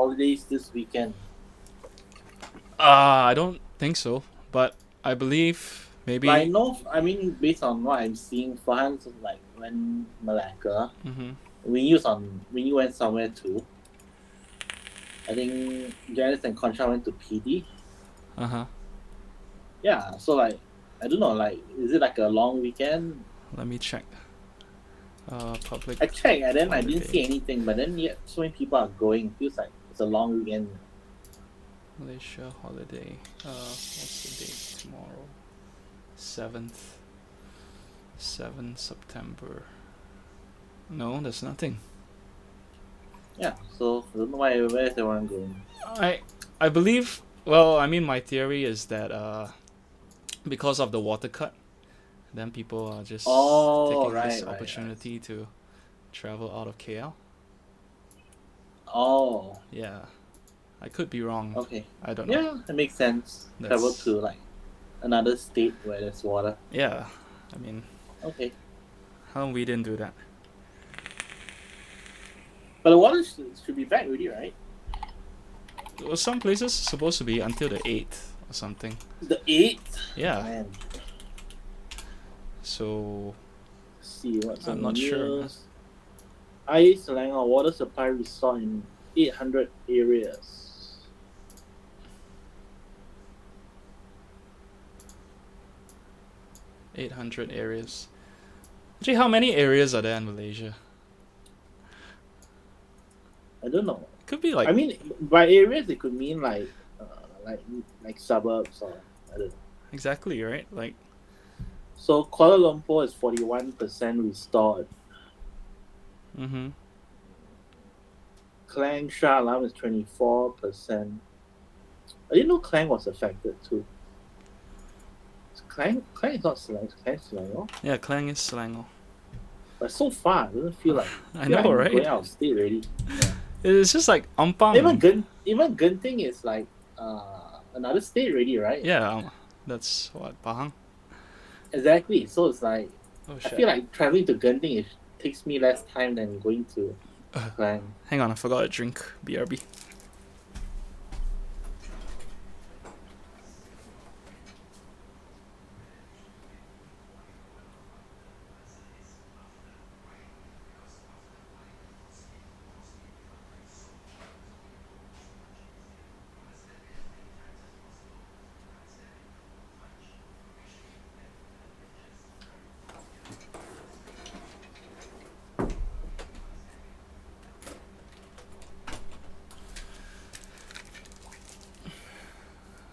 holidays this weekend. I don't think so, but I believe Like maybe. no, I mean based on what I'm seeing, Farhan's like when Malacca, Mm-hmm. when you went somewhere too. I think Janice and Concha went to PD. Uh-huh. Yeah, so like I don't know, like is it like a long weekend? Let me check. Public I checked and then I didn't holiday. see anything, but then yet so many people are going. It feels like it's a long weekend. Malaysia holiday. What's the date tomorrow? 7th. 7 September. No, there's nothing. Yeah, so I don't know where is everyone going. I I believe. Well, I mean, my theory is that because of the water cut, then people are just Oh, taking this right. opportunity to travel out of KL. Oh, Yeah, I could be wrong. okay. I don't know. Yeah, it makes sense. Travel That's to like another state where there's water. yeah. I mean, Okay, how we didn't do that? but the water should be back already, right? Well, some places supposed to be until the 8th or something. The eighth. Yeah. Man, So let's see what's I'm on the not sure, man. news. IA Selangor water supply restored in 800 areas. 800 areas. Actually, how many areas are there in Malaysia? I don't know. It could be I like mean, by areas it could mean like suburbs or I don't know. exactly right. Like So Kuala Lumpur is 41% restored. mm-hmm. Klang Shah Alam is 24%. I didn't know Klang was affected too. Klang is not Selangor, Klang Selangor. Yeah, Klang is Selangor. But so far, it doesn't feel like. I I feel know, like I'm right? going out of state already. Yeah. It's just like Ampang. Even Genting is like another state already, right? Yeah, that's what Pahang. Exactly. So it's like Oh I shit. feel like traveling to Genting takes me less time than going to Klang. Hang on, I forgot to drink BRB.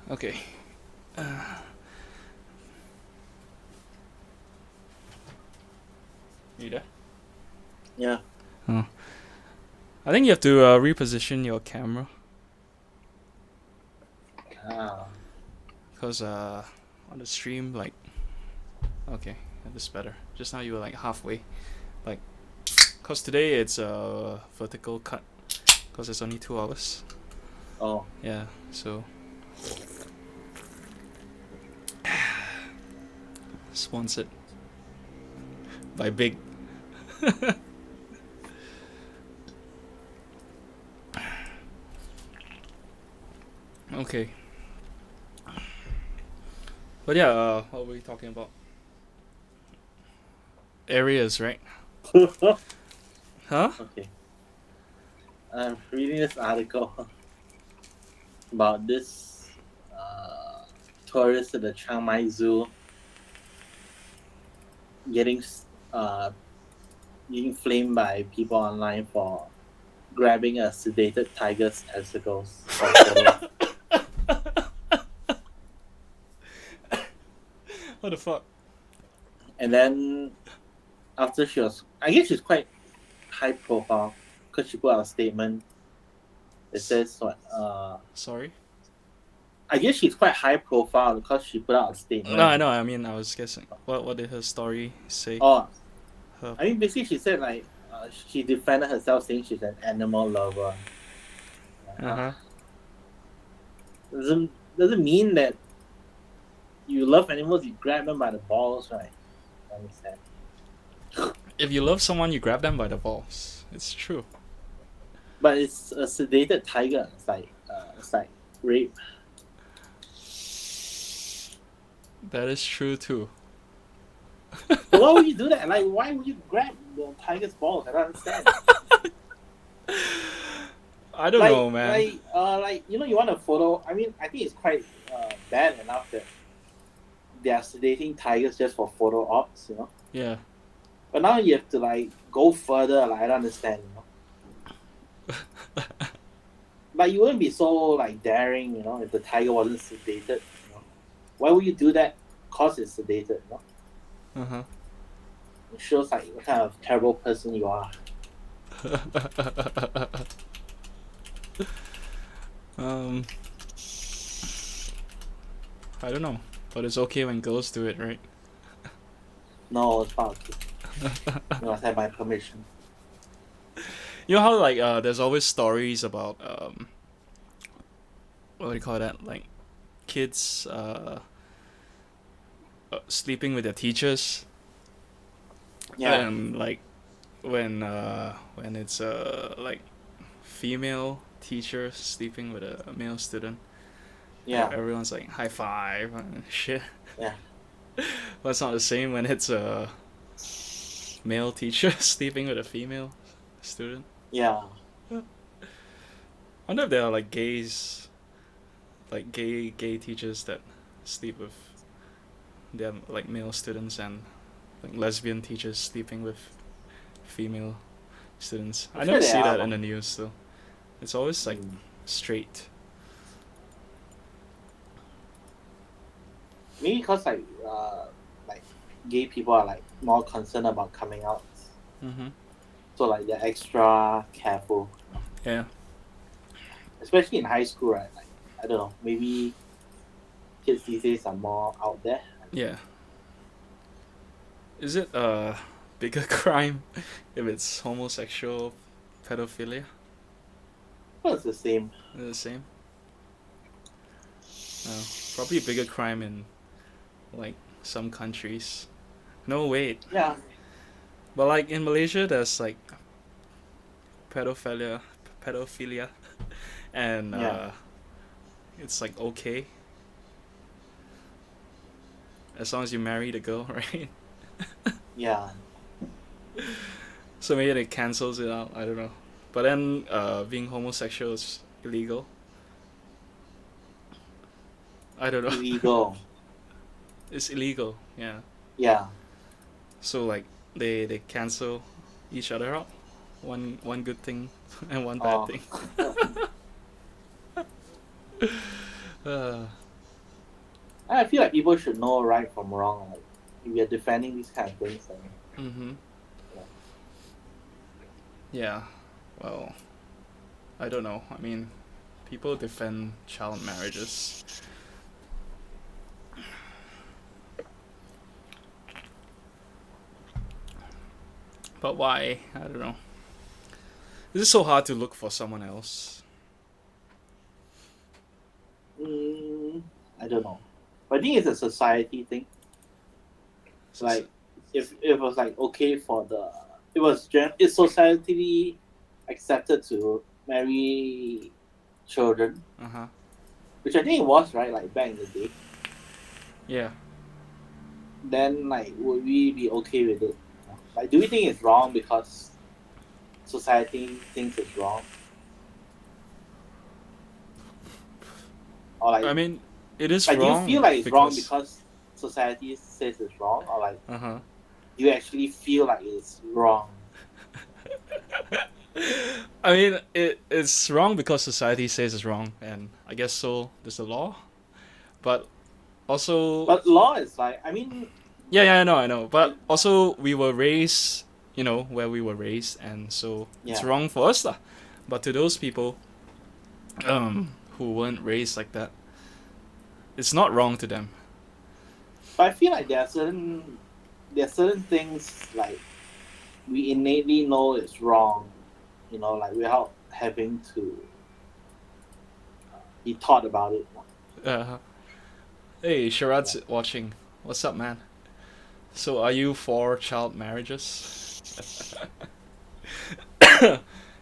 Okay. You there? Yeah. Oh. I think you have to reposition your camera Ah. because on the stream, like, okay, this is better. Just now you were like halfway, like, cause today it's a vertical cut, cause it's only 2 hours. Oh. Yeah, so sponsored by Big. Okay. But yeah, what were we talking about? Areas, right? Huh? Okay. I'm reading this article about this tourist at the Chiang Mai Zoo getting uh, getting flamed by people online for grabbing a sedated tiger's testicles for a photo. What the fuck? And then after I guess she's quite high profile because she put out a statement. It says what? Sorry. I guess she's quite high profile because she put out a No, I statement. know. I mean, I was guessing. What did her story say? Oh, Her. I mean, basically, she said like she defended herself saying she's an animal lover. Uh huh. Doesn't mean that you love animals. You grab them by the balls, right? I understand. If you love someone, you grab them by the balls. It's true. But it's a sedated tiger. It's like rape. That is true too. So why would you do that? Like, why would you grab the tiger's balls? I don't understand. I don't know, man. Like you know, you want a photo. I mean, I think it's quite bad enough that they are sedating tigers just for photo ops, you know. Yeah. But now you have to like go further. Like I don't understand, you know. Like you wouldn't be so like daring, you know, if the tiger wasn't sedated. You know, why would you do that? Cause it's sedated, you know. Uh-huh. It shows like what kind of terrible person you are. um, I don't know, but it's okay when girls do it, right? No, it's not okay. You must have my permission. You know how like there's always stories about what do you call that, like kids sleeping with their teachers. Yeah. And like when it's like female teacher sleeping with a male student. Yeah. Everyone's like high five and shit. Yeah. But it's not the same when it's a male teacher sleeping with a female student. Yeah. I wonder if there are like gays, like gay teachers that sleep with their like male students, and like lesbian teachers sleeping with female students. I never see that in the news though. It's always like straight. Maybe because like gay people are like more concerned about coming out. Mm-hmm. So like they're extra careful. Yeah. Especially in high school, right? Like I don't know, maybe kids these days are more out there. Yeah. Is it a bigger crime if it's homosexual pedophilia? Well, it's the same. Is it the same? Probably a bigger crime in like some countries. No, wait. Yeah. But like in Malaysia, there's like pedophilia, and it's like okay as long as you marry the girl, right? Yeah. So maybe it cancels it out. I don't know. But then being homosexual is illegal. I don't know. Illegal. It's illegal. Yeah. Yeah. So like they cancel each other out. One good thing and one bad thing. I feel like people should know right from wrong. Like, if you're defending these kind of things, then, Mm-hmm. Yeah. Well, I don't know. I mean, people defend child marriages. But why? I don't know. Is it so hard to look for someone else? I don't know. But I think it's a society thing. Like, if it was like okay for it's societally accepted to marry children, Uh-huh. which I think it was, right, like back in the day. Yeah. Then like would we be okay with it? Like, do we think it's wrong because society thinks it's wrong? Or like, I mean, it is like, wrong. do you feel like it's wrong because society says it's wrong, or like, Uh-huh. do you actually feel like it's wrong? I mean, it's wrong because society says it's wrong, and I guess so. There's a law, but also. But law is like, I mean. Yeah, I know. But also, we were raised, where we were raised, and so it's wrong for us, lah. But to those people, who weren't raised like that, it's not wrong to them. But I feel like there are certain things like we innately know it's wrong, like without having to be taught about it. Hey, Sharad's watching. What's up, man? So, are you for child marriages?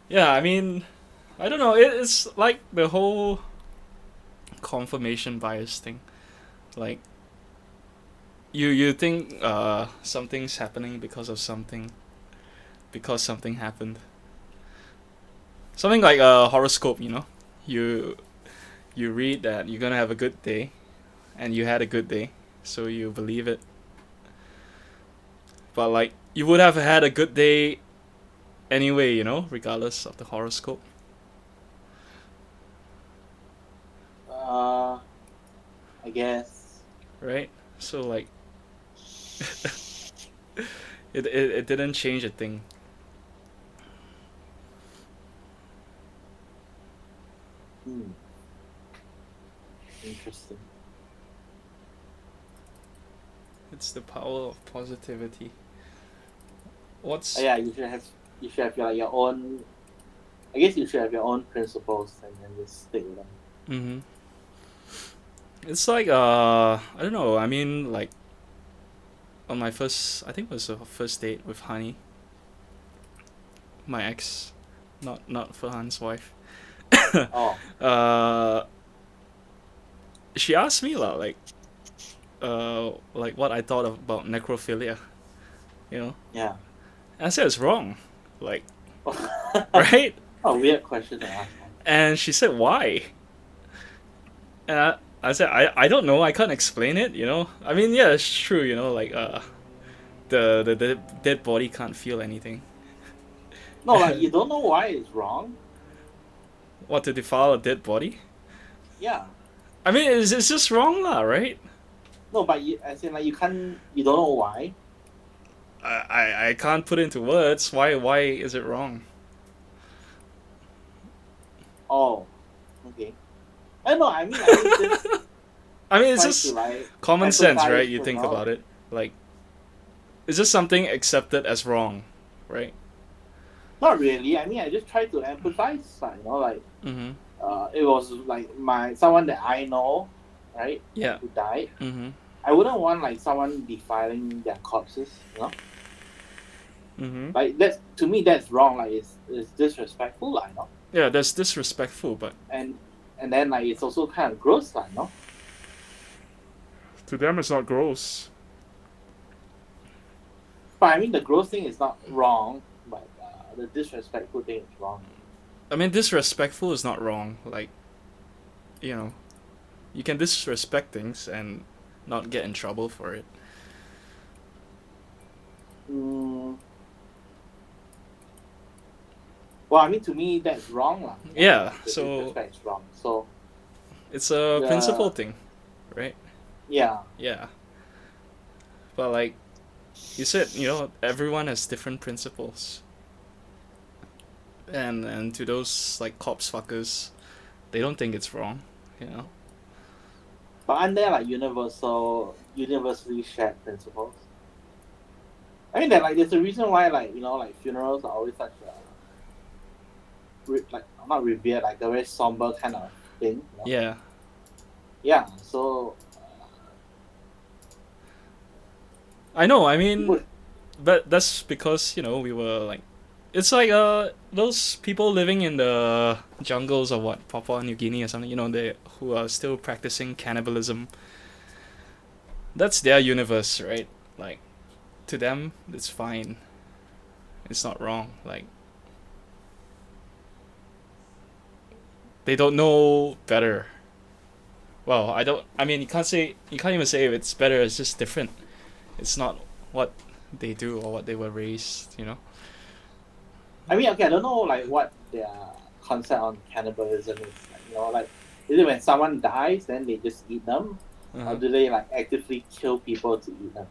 Yeah, I mean, I don't know. It's like the whole confirmation bias thing. Like you think something's happening because of something, because something happened. Something like a horoscope, you know. You you read that you're gonna have a good day, and you had a good day, so you believe it. But like you would have had a good day anyway, you know, regardless of the horoscope, Uh, I guess. right? So like it didn't change a thing. Hmm. Interesting. It's the power of positivity. What's Yeah, you should have your own. I guess you should have your own principles and then just stick with them. mm-hmm. It's like I don't know. I mean like on my first, I think it was the first date with Honey, my ex, not Farhan's wife. Oh, uh, she asked me like what I thought about necrophilia, you know. yeah. And I said it's wrong, like right. A weird question to ask. And she said why, and I said I don't know, I can't explain it, you know. I mean yeah, it's true, you know, like the dead body can't feel anything. No, like you don't know why it's wrong. What, to defile a dead body? Yeah. I mean it's just wrong lah, right? No, but as in like you don't know why. I can't put into words why is it wrong. Oh, okay. I don't know. I mean, I just I mean it's try just to like common sense, empathize, right? You think about it, like it's just something accepted as wrong, right? Not really. I mean, I just try to empathize. Like, like Mm-hmm. it was like someone that I know, right? Yeah. Who died. Mm-hmm. I wouldn't want like someone defiling their corpses. Mm-hmm. Like to me that's wrong. Like it's disrespectful. Like, Yeah, that's disrespectful, but and then like it's also kind of gross. Like, to them it's not gross. But I mean, the gross thing is not wrong, but the disrespectful thing is wrong. I mean, disrespectful is not wrong. Like, you know, you can disrespect things and not get in trouble for it. Well, I mean, to me, that's wrong. Yeah, the so disrespect is wrong. So it's a principle thing, right? yeah. Yeah. But like you said, you know, everyone has different principles. And to those like cops fuckers, they don't think it's wrong, you know. But aren't there like universally shared principles? I mean, there's a reason why like funerals are always such a like not revered, like a very somber kind of thing. Yeah. Yeah. So I know. I mean, but that's because you know we were like, it's like those people living in the jungles of what, Papua New Guinea or something. You know, they who are still practicing cannibalism. That's their universe, right? Like, to them, it's fine. It's not wrong. Like, they don't know better. Well, I don't. I mean, you can't even say if it's better. It's just different. It's not what they do or what they were raised. You know. I mean, okay, I don't know like what their concept on cannibalism is. Like is it when someone dies then they just eat them, or do they like actively kill people to eat them?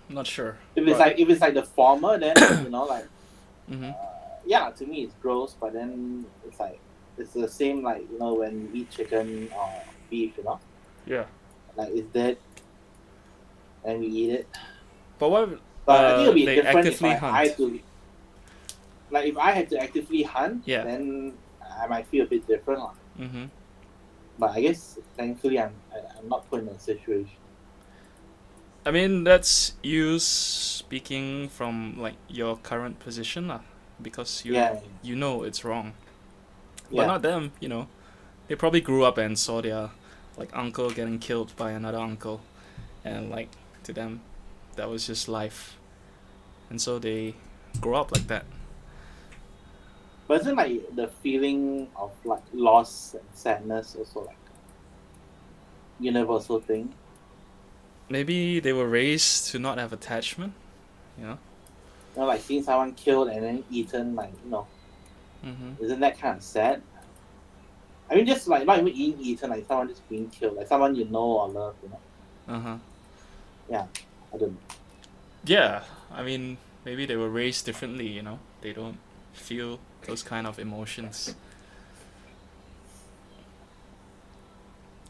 I'm not sure. If it's like the former, then like Mm-hmm. yeah, to me it's gross. But then it's like it's the same like when you eat chicken or beef, Yeah. like it's dead and we eat it. But what? But I think it'll be they different if actively hunt. if I had to actively hunt, Yeah. then I might feel a bit different. Mm-hmm. But I guess thankfully I'm not put in a situation. I mean, that's you speaking from like your current position, because you know it's wrong. But Yeah. not them, you know. They probably grew up and saw their like uncle getting killed by another uncle, and like to them, that was just life, and so they grow up like that. But isn't like the feeling of like loss and sadness also like a universal thing? Maybe they were raised to not have attachment, you know. You know, like seeing someone killed and then eaten, like, Mhm. isn't that kind of sad? I mean, just like not even being eaten, like someone just being killed, like someone you know or love. Uh huh. Yeah, I don't know. Yeah, I mean, maybe they were raised differently, you know. They don't feel those kind of emotions.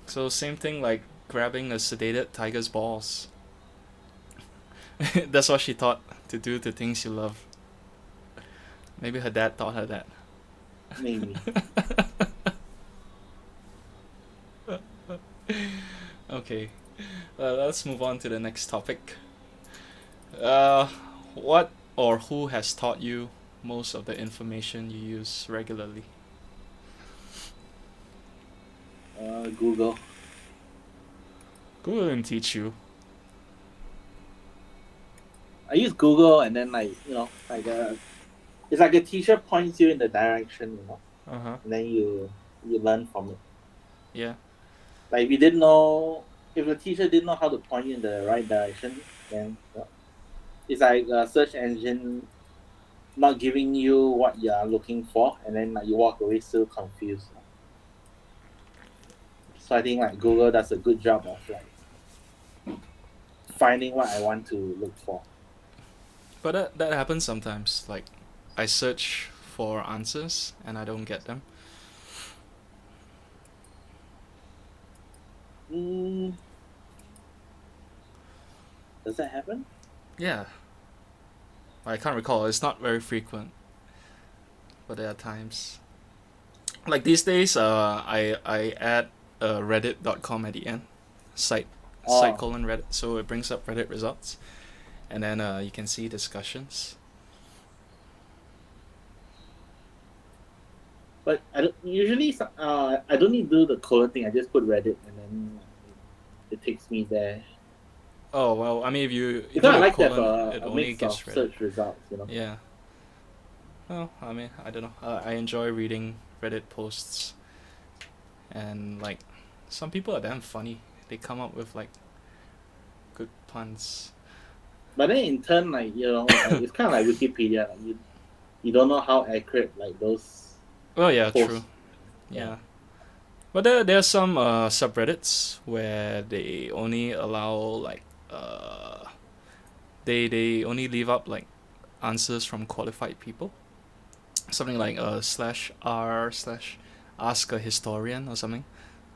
So same thing like grabbing a sedated tiger's balls. That's what she thought to do to things you love. Maybe her dad taught her that. Maybe. Okay, let's move on to the next topic. Uh, what or who has taught you most of the information you use regularly? Google. Google didn't teach you. I use Google and then like it's like a teacher points you in the direction, Uh huh. and then you learn from it. Yeah. Like if you didn't know, if the teacher didn't know how to point you in the right direction, then it's like a search engine not giving you what you are looking for, and then like you walk away still confused. So I think like Google does a good job of like finding what I want to look for. But that happens sometimes. Like, I search for answers and I don't get them. Mm, does that happen? Yeah. I can't recall. It's not very frequent, but there are times. Like these days, I add reddit.com at the end, site Oh, colon Reddit, so it brings up Reddit results, and then you can see discussions. but I don't need to do the colon thing. I just put Reddit and then it takes me there. Oh well, I mean if you Because do I the like to have colon, it a only mix of gives Reddit. search results. Yeah. Well, I mean I don't know. I enjoy reading Reddit posts, and like some people are damn funny. They come up with like good puns. But then in turn, like it's kind of like Wikipedia. Like you don't know how accurate like those Oh yeah, true. posts. Yeah. Yeah. But there are some subreddits where they only allow like uh they only leave up like answers from qualified people. Something like slash r slash ask a historian or something.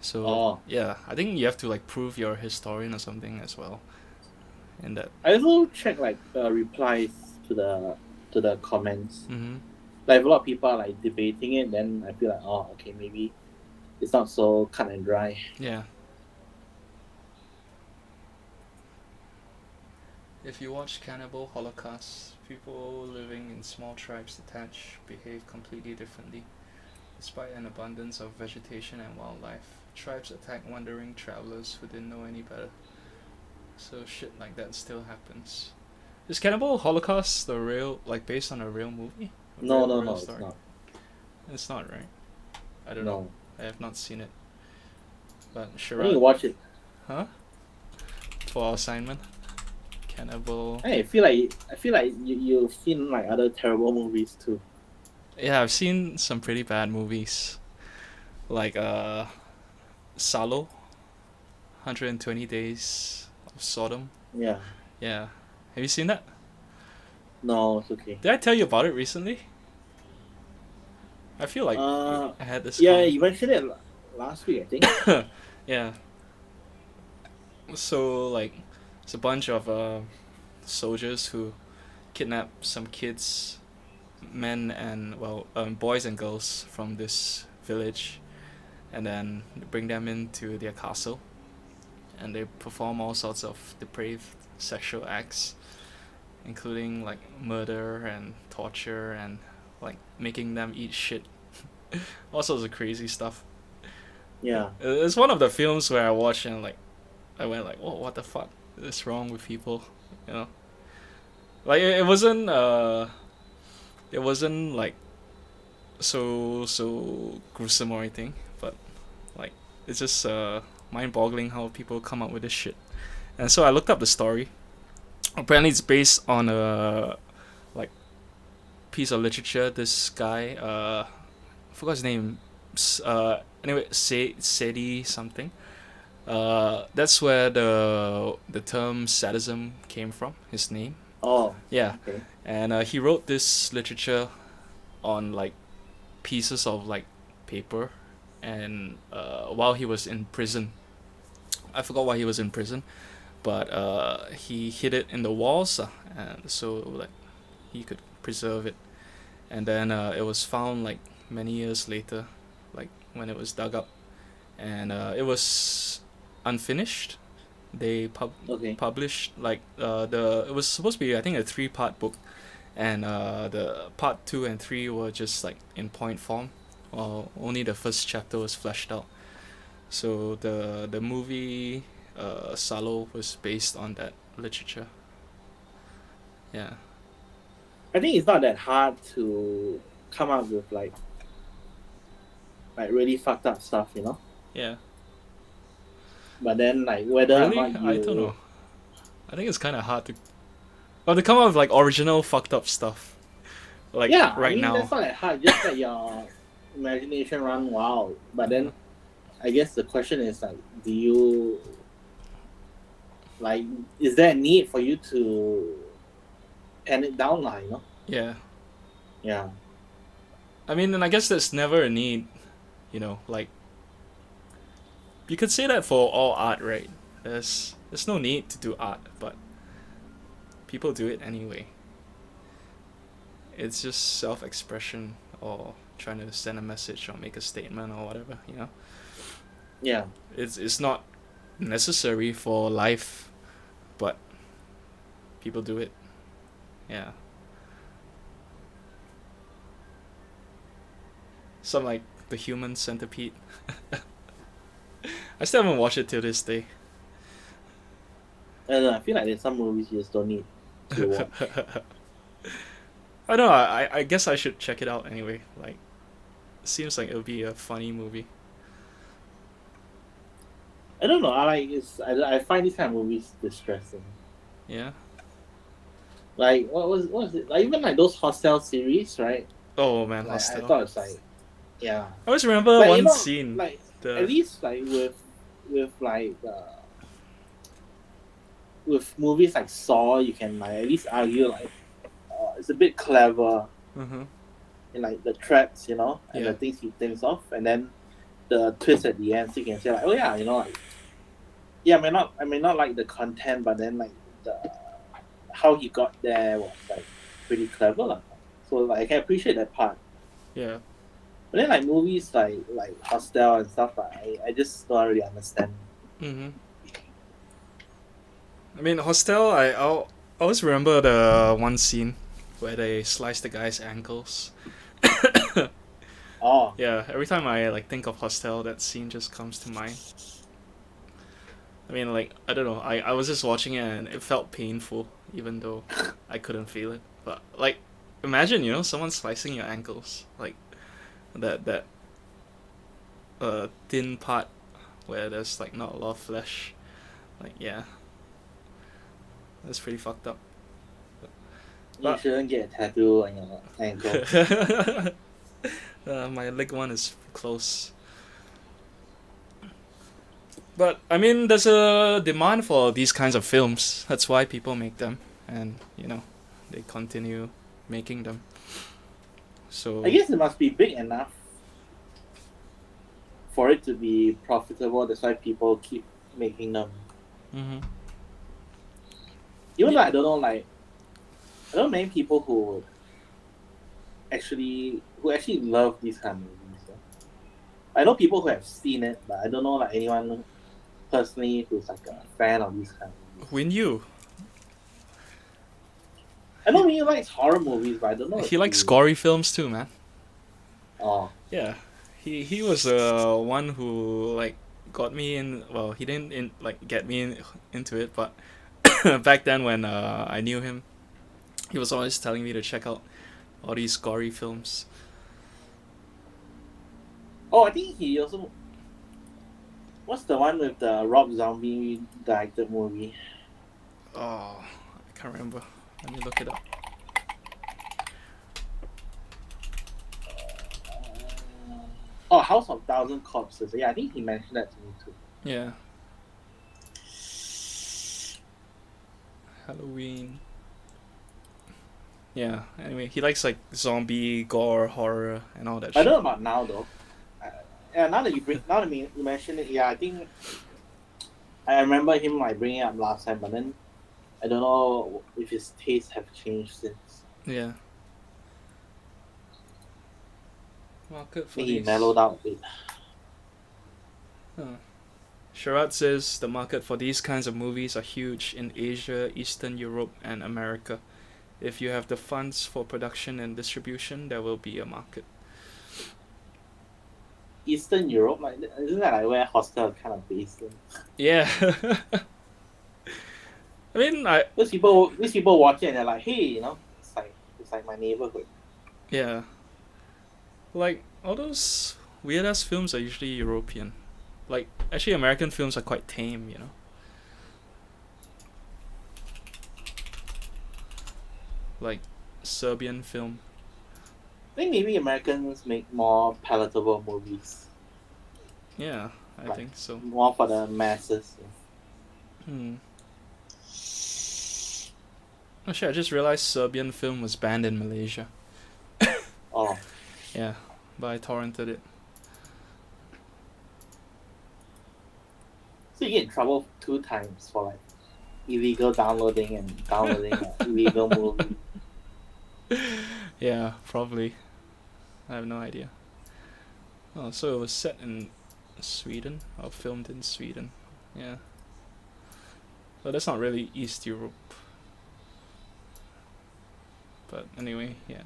So Oh, yeah, I think you have to like prove you're a historian or something as well. In that. I also check like replies to the comments. Mm-hmm. Like if a lot of people are like debating it, then I feel like okay, maybe it's not so cut and dry. Yeah. If you watch Cannibal Holocaust, people living in small tribes detached behave completely differently. Despite an abundance of vegetation and wildlife, tribes attack wandering travelers who didn't know any better. So shit like that still happens. Is Cannibal Holocaust the real, like based on a real movie? A No, no, real no, it's story? not. It's not, right? I don't know. No, I have not seen it. But I need to Sharad, watch it. huh? For our assignment, Cannibal. Hey, I feel like you've seen like other terrible movies too. Yeah, I've seen some pretty bad movies, like Salo, 120 Days of Sodom. Yeah. Yeah, have you seen that? No, it's okay. Did I tell you about it recently? I feel like Uh, I had this yeah, con. you mentioned it last week, I think. Yeah. So like, it's a bunch of soldiers who kidnap some kids, men and well, boys and girls from this village, and then bring them into their castle, and they perform all sorts of depraved sexual acts, including like murder and torture and like making them eat shit All sorts of crazy stuff. Yeah. It's one of the films where I watched and like I went like, oh, what the fuck is wrong with people? You know, like it wasn't like so gruesome or anything, but like it's just mind-boggling how people come up with this shit. And so I looked up the story. Apparently, it's based on a like piece of literature. This guy, I forgot his name. Anyway, Sadie something. That's where the term sadism came from. His name. Oh. Yeah, Okay. and he wrote this literature on like pieces of like paper, and while he was in prison. I forgot why he was in prison, but he hid it in the walls, and so like he could preserve it. And then it was found like many years later, like when it was dug up, and it was unfinished. They Okay. published like it was supposed to be, I think, a 3-part book, and the part 2 and 3 were just like in point form, while only the first chapter was fleshed out. So the movie Salo was based on that literature. Yeah. I think it's not that hard to come up with like really fucked up stuff, you know. Yeah. But then like whether Really? or not you, I don't know. I think it's kind of hard to. Well, to come up with like original fucked up stuff, like yeah, right I mean now. that's not that hard. Just let your imagination run wild. But then I guess the question is like, do you like? Is there a need for you to pen it down, like, you know? Yeah. Yeah. I mean, and I guess there's never a need, you know, like. You could say that for all art, right? There's no need to do art, but people do it anyway. It's just self-expression or trying to send a message or make a statement or whatever, you know. Yeah. It's not necessary for life, but people do it. Yeah. Some like The Human Centipede. I still haven't watched it till this day. I don't know. I feel like there's some movies you just don't need to watch. I don't know. I guess I should check it out anyway. Like, it seems like it'll be a funny movie. I don't know. I find these kind of movies distressing. Yeah. Like what was it? Like even like those Hostel series, right? Oh man, Like Hostel. I thought it's like, yeah. I always remember Like, one you know, scene. like The at least like with like with movies like Saw, you can like at least argue like it's a bit clever Mhm. in like the threats, you know, and Yeah. the things he thinks of, and then the twist at the end, so you can say like, oh yeah, you know, like yeah, I may not like the content, but then like the how he got there was like pretty clever, lah. So like I can appreciate that part. Yeah. But then like movies like Hostel and stuff, I just don't really understand. Mhm. I mean, Hostel. I always remember the one scene where they slice the guy's ankles. Oh, Yeah. Every time I like think of Hostel, that scene just comes to mind. I mean, like, I don't know. I was just watching it and it felt painful, even though I couldn't feel it. But like, imagine, you know, someone slicing your ankles, like that thin part where there's like not a lot of flesh. Like, yeah, that's pretty fucked up. you shouldn't get a tattoo on your ankle. My leg one is close. But I mean, there's a demand for these kinds of films. That's why people make them, and you know, they continue making them. So I guess it must be big enough for it to be profitable. That's why people keep making them. Mhm. Even though I don't know, like I don't know many people who actually love these kind of movies. So. I know people who have seen it, but I don't know like anyone personally who's like a fan of these kind of movies. Win you. I know he likes horror movies, but I don't know. He likes gory films too, man. Oh, Yeah, he was one who like got me in. Well, he didn't like get me into it, but back then when I knew him, he was always telling me to check out all these gory films. oh, I think he also. What's the one with the Rob Zombie directed movie? Oh, I can't remember. Let me look it up. Oh, House of Thousand Corpses. Yeah, I think he mentioned that to me too. Yeah, Halloween. Yeah. Anyway, he likes like zombie, gore, horror, and all that I don't shit. know about now though. Yeah, now that you mention it, yeah, I think I remember him like bringing it up last time, but then I don't know if his tastes have changed since. Yeah. Market for Maybe he these. mellowed out a bit. Huh. Sharad says the market for these kinds of movies are huge in Asia, Eastern Europe, and America. If you have the funds for production and distribution, there will be a market. Eastern Europe, like isn't that like where Hostel kind of based in? Yeah. I mean, I These people watch it and they're like, hey, it's like my neighborhood. yeah, like all those weird ass films are usually European. Like actually, American films are quite tame, you know. Like Serbian film. I think maybe Americans make more palatable movies, Yeah, I like think so. more for the masses. Hmm. Oh shit! I just realized Serbian film was banned in Malaysia. Oh, Yeah, but I torrented it. so you get in trouble 2 times for like illegal downloading and downloading an illegal movie. Yeah, probably. I have no idea. Oh, so it was set in Sweden or filmed in Sweden. Yeah. But that's not really East Europe. But anyway, yeah.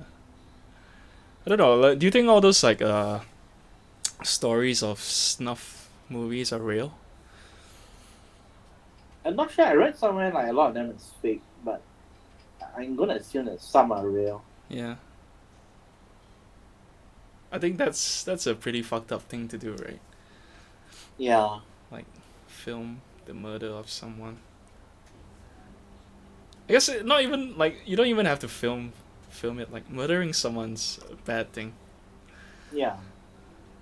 I don't know. Like, do you think all those like stories of snuff movies are real? I'm not sure. I read somewhere like a lot of them is fake, but I'm gonna assume that some are real. Yeah. I think that's a pretty fucked up thing to do, right? Yeah, Like film the murder of someone. I guess not even like you don't even have to film it. Like murdering someone's a bad thing. yeah.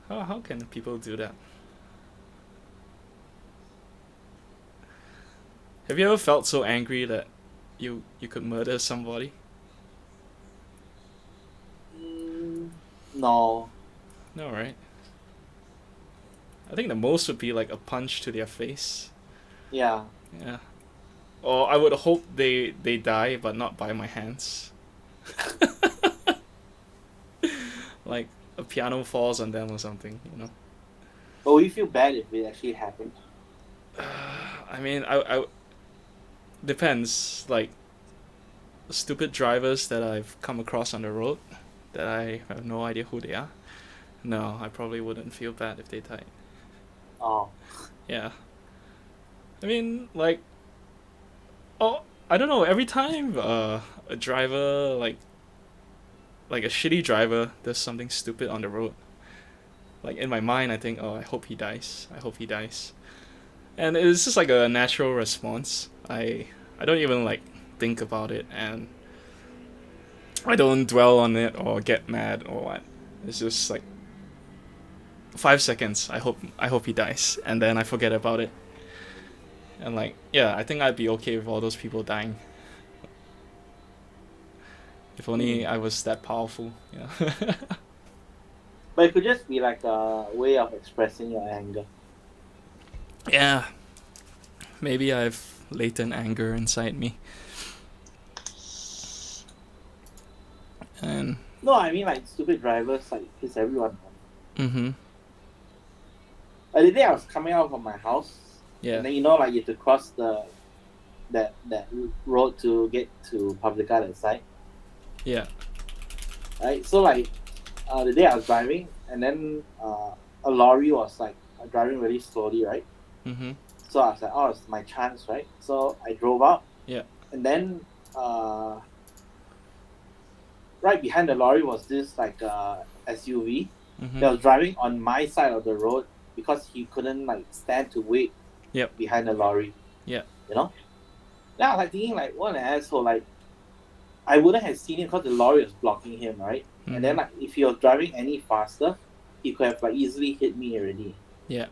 How can people do that? Have you ever felt so angry that you could murder somebody? No. No, right? I think the most would be like a punch to their face. Yeah. Yeah. Or I would hope they die, but not by my hands. Like a piano falls on them or something, you know. But we feel bad if it actually happened. I mean, I depends. Like stupid drivers that I've come across on the road that I have no idea who they are. No, I probably wouldn't feel bad if they died. Oh. Yeah. I mean, like, oh, I don't know. Every time a driver like a shitty driver does something stupid on the road, like in my mind, I think, oh, I hope he dies. I hope he dies. And it's just like a natural response. I don't even like think about it, and I don't dwell on it or get mad or what. It's just like 5 seconds. I hope he dies, and then I forget about it. And like, yeah, I think I'd be okay with all those people dying. If only I was that powerful. Yeah. But it could just be like a way of expressing your anger. Yeah. Maybe I've latent anger inside me. And No, I mean like stupid drivers like piss everyone off. mm-hmm. The day I was coming out from my house, Yeah. and then like you have to cross that road to get to Publica that side. Yeah. Right? So like the day I was driving, and then a lorry was like driving really slowly, right? Mm-hmm. So I was like, oh, it's my chance, right? So I drove up, Yeah. and then right behind the lorry was this like SUV Mm-hmm. that was driving on my side of the road because he couldn't like stand to wait Yep. behind the lorry, Yeah. you know? Then I was like thinking like, what an asshole! Like I wouldn't have seen him because the lorry was blocking him, right? And Mm-hmm. then like if he was driving any faster, he could have like easily hit me already. Yeah.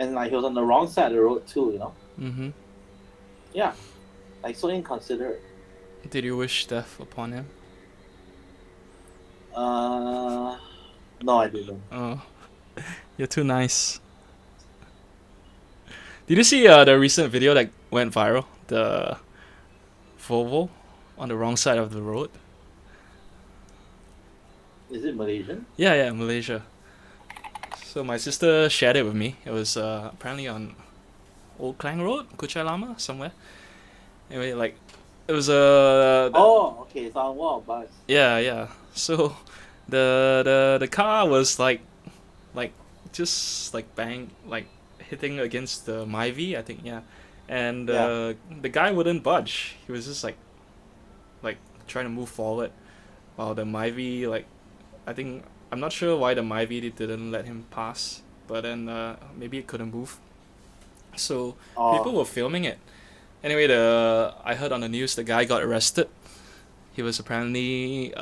And like he was on the wrong side of the road too, you know? Mm-hmm. Yeah, like so inconsiderate. Did you wish death upon him? Uh, no, I didn't. Oh, you're too nice. Did you see the recent video that went viral? The Volvo on the wrong side of the road. Is it Malaysian? Yeah, yeah, Malaysia. So my sister shared it with me. It was apparently on Old Klang Road, Kuchai Lama, somewhere. Anyway, like it was Oh, okay, it's on wall bus. yeah, yeah. So the car was like just like bang like hitting against the Myvi, I think, yeah. And Yeah. the guy wouldn't budge. He was just like trying to move forward while the Myvi like I think I'm not sure why the Myvi didn't let him pass, but then maybe it couldn't move. So people Oh, were filming it. Anyway, the I heard on the news the guy got arrested. He was apparently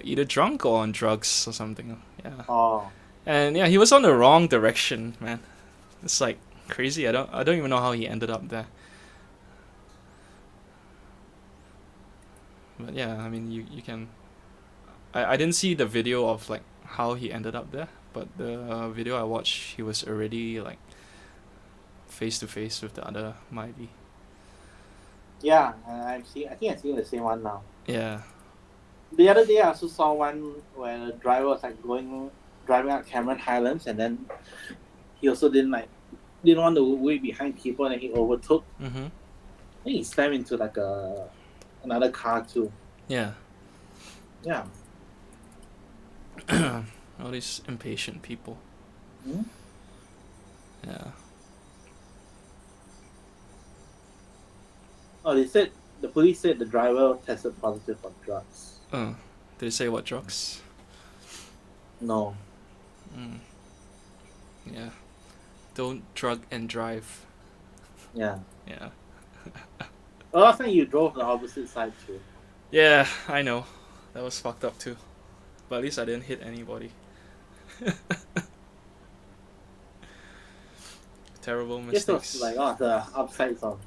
either drunk or on drugs or something. Yeah, oh, and yeah, he was on the wrong direction, man. It's like crazy. I don't even know how he ended up there. But yeah, I mean you can. I didn't see the video of like how he ended up there, but the video I watched, he was already like face to face with the other Myvi. yeah. I'm seeing. I think I'm seeing the same one now. Yeah. The other day, I also saw one where the driver was like driving out Cameron Highlands, and then he also didn't want to wait behind people, and he overtook. Mhm. I think he slammed into like another car too. Yeah. Yeah. All these impatient people. Hmm? Yeah. Oh, the police said the driver tested positive for drugs. Did it say what drugs? No. Mm. Yeah. Don't drug and drive. Yeah. Yeah. Well, last time you drove the opposite side too. Yeah, I know. That was fucked up too. But at least I didn't hit anybody. Terrible This mistakes. was like one of the upsides of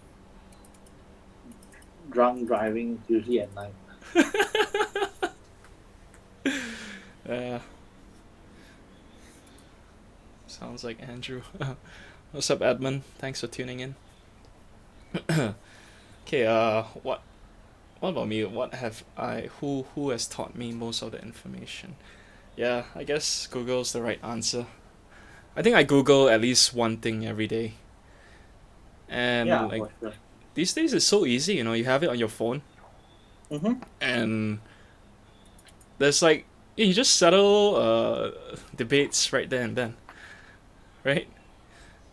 drunk driving, usually at night. Yeah. Sounds like Andrew. What's up, Edmund? Thanks for tuning in. Okay, what about me? What have I who has taught me most of the information? Yeah, I guess Google's the right answer. I think I Google at least one thing every day. And Yeah, like for sure. these days it's so easy, you know, you have it on your phone Mm-hmm. and there's like you just settle debates right there and then. Right?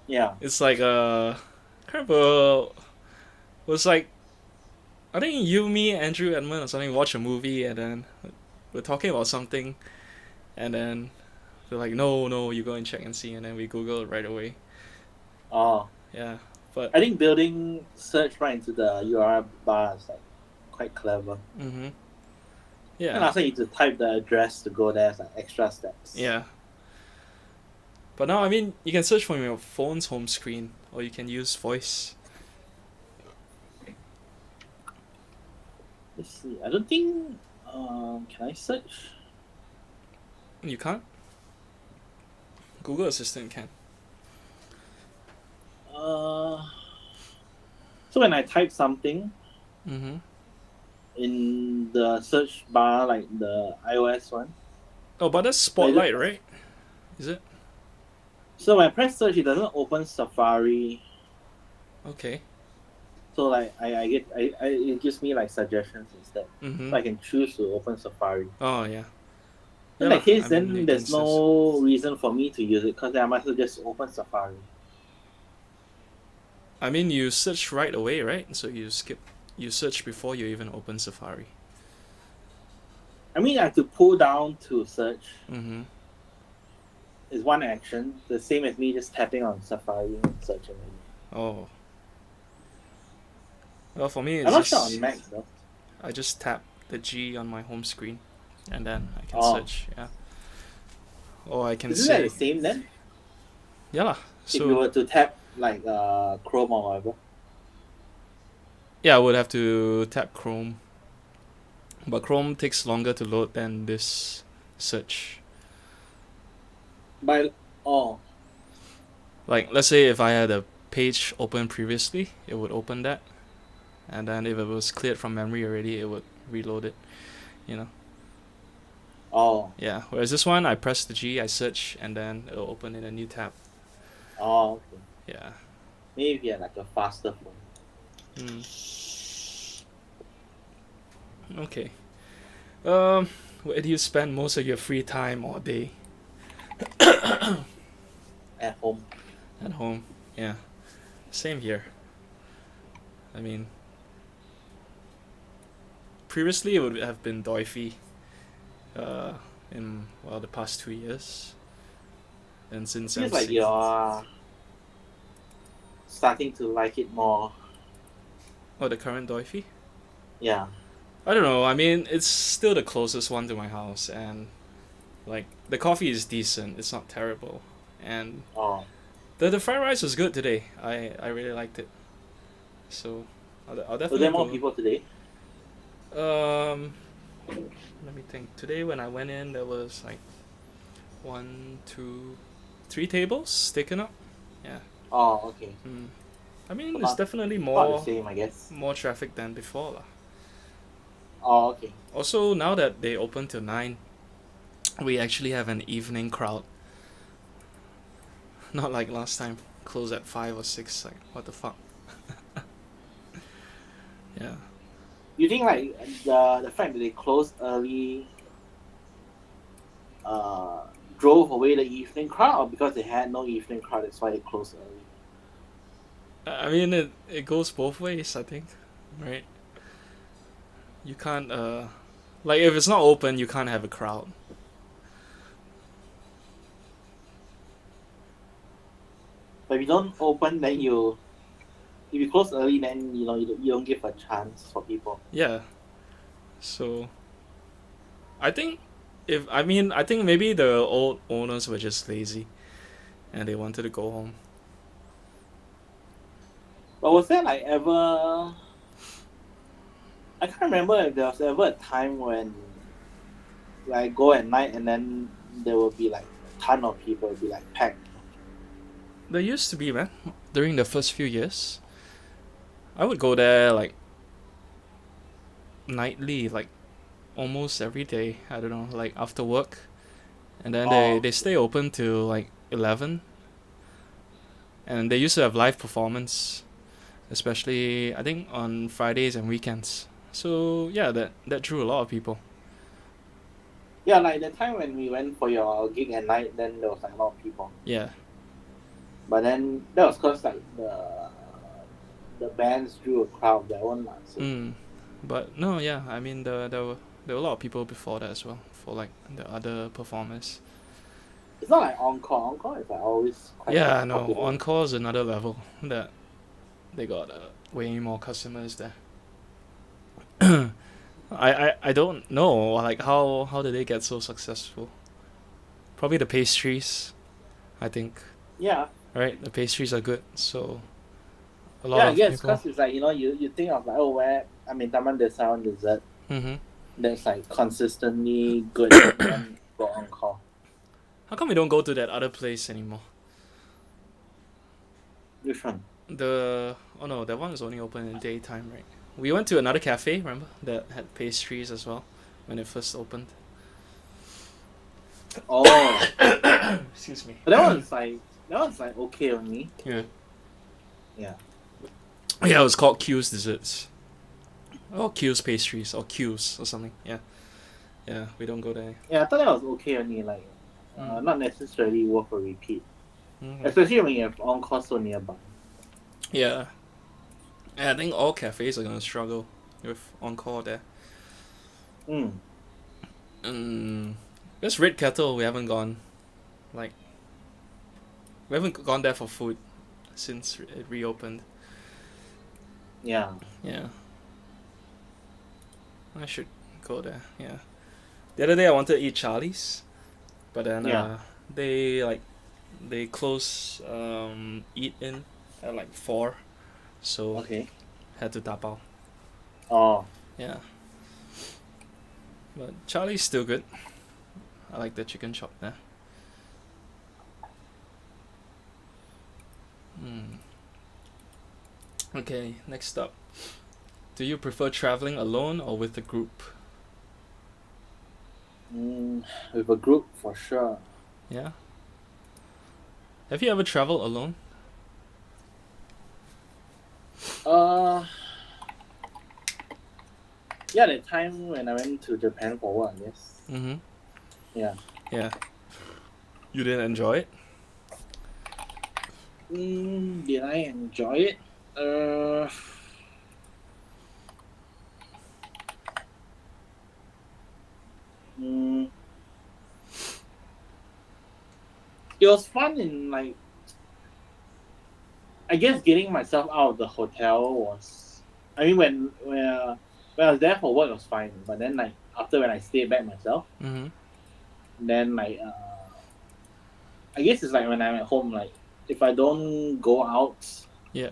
Yeah. It's like kind of a was like I think you, me, Andrew, Edmund or something watch a movie and then we're talking about something and then they're like, no, you go and check and see and then we Google it right away. Oh, Yeah. But I think building search right into the URL bar is like quite clever. mm-hmm. And Yeah. also you need to type the address to go there as like extra steps. Yeah. But now I mean you can search from your phone's home screen or you can use voice. Let's see. I don't think. Can I search? You can't? Google Assistant can. So when I type something Mm-hmm. in the search bar, like the iOS one. Oh, but that's Spotlight, right? Is it? So when I press search, it doesn't open Safari. Okay. So like it gives me like suggestions instead. Mm-hmm. So I can choose to open Safari. Oh yeah. In Yeah that case, I mean, then it there's makes sense. no reason for me to use it because I might as well just open Safari. I mean, you search right away, right? So you search before you even open Safari. I mean, I have to pull down to search Mm-hmm. is one action, the same as me just tapping on Safari and searching it. Oh. Well, for me, I'm it's not sure on just Mac though. I just tap the G on my home screen, and then I can Oh, search. Yeah. Or I can isn't that the say, same then? yeah lah. If you So were to tap like Chrome or whatever. yeah, I would have to tap Chrome, but Chrome takes longer to load than this search. By oh, Like, let's say if I had a page open previously, it would open that, and then if it was cleared from memory already, it would reload it. You know. oh, Yeah. Whereas this one, I press the G, I search, and then it'll open in a new tab. oh, okay. Yeah. Maybe if you had like a faster phone. Okay. Where do you spend most of your free time or day? At home. At home. Yeah. Same here. I mean, previously it would have been Doify. In the past 2 years, and since Feels MC. like you're starting to like it more. Oh, the current Doify? Yeah. I don't know. I mean, it's still the closest one to my house, and like the coffee is decent. It's not terrible, and Oh. the fried rice was good today. I really liked it. So I'll Were definitely there more go. people today? Let me think. Today when I went in, there was like 1, 2, 3 tables taken up. Yeah. Oh, okay. I mean, About- it's definitely About the more same, I guess. more traffic than before lah. Oh, okay. Also, now that they open till 9, we actually have an evening crowd. Not like last time, close at 5 or 6. Like, what the fuck? Yeah. You think like the fact that they closed early drove away the evening crowd, or because they had no evening crowd, that's why they closed early? I mean, it goes both ways, I think. Right? You can't, like, if it's not open, you can't have a crowd. But if you don't open, then if you close early, then you don't give a chance for people. Yeah. So, I think I think maybe the old owners were just lazy, and they wanted to go home. But was there like ever? I can't remember if there was ever a time when like go at night and then there will be like a ton of people, it'll be like packed. There used to be, man. During the first few years, I would go there like nightly, like almost every day. I don't know, like after work, and then they stay open till like 11. And they used to have live performance, especially I think on Fridays and weekends. So yeah, that drew a lot of people. Yeah, like the time when we went for your gig at night, then there was like a lot of people. Yeah. But then that was cause like the bands drew a crowd of their own lah. So. But no, yeah, I mean there were a lot of people before that as well for like the other performers. It's not like encore. Encore is like always quite Yeah, no, popular. Encore is another level that they got way more customers there. I don't know like how did they get so successful? Probably the pastries, I think. Yeah. Right, the pastries are good, so a lot Yeah, I of guess people. because it's like you think of like Taman Desa dessert that's like consistently good and go encore. How come we don't go to that other place anymore? Which one? That one is only open in the daytime, right? We went to another cafe, remember, that had pastries as well when it first opened. Oh. Excuse me. But that one's like okay only. Yeah. Yeah. Yeah, it was called Q's Desserts. Or Q's Pastries, or Q's or something, yeah. Yeah, we don't go there. Yeah, I thought that was okay only, like not necessarily worth a repeat. Mm-hmm. Especially when you have encore so nearby. Yeah. And I think all cafes are gonna struggle with encore there. Mm. This Red Kettle, we haven't gone. Like, we haven't gone there for food since it reopened. Yeah. Yeah. I should go there. Yeah. The other day I wanted to eat Charlie's, but then Yeah. they close eat in at like 4, so Okay. had to tap out. Oh. Yeah. But Charlie's still good. I like the chicken chop there. Okay, next up. Do you prefer traveling alone or with a group? With a group for sure. Yeah. Have you ever traveled alone? Yeah, the time when I went to Japan for work, yes. Mm-hmm. Yeah. Yeah. You didn't enjoy it? Did I enjoy it? Mm, it was fun in like, I guess getting myself out of the hotel was. I mean, when I was there for work, it was fine. But then like after when I stayed back myself, Mm-hmm. then like I guess it's like when I'm at home, like if I don't go out, Yeah.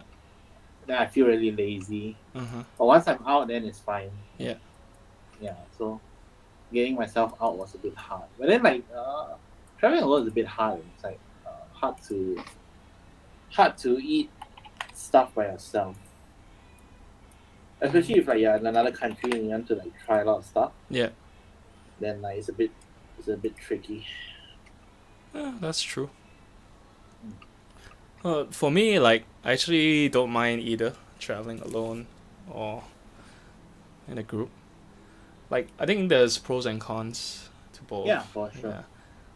then I feel really lazy. Uh-huh. But once I'm out, then it's fine. Yeah. Yeah. So getting myself out was a bit hard. But then like traveling alone is a bit hard. It's like hard to eat stuff by yourself. Especially if like you're in another country and you want to like try a lot of stuff, Yeah. then like it's a bit tricky. Yeah, that's true. For me, like, I actually don't mind either traveling alone or in a group. Like, I think there's pros and cons to both. Yeah, for sure. Yeah.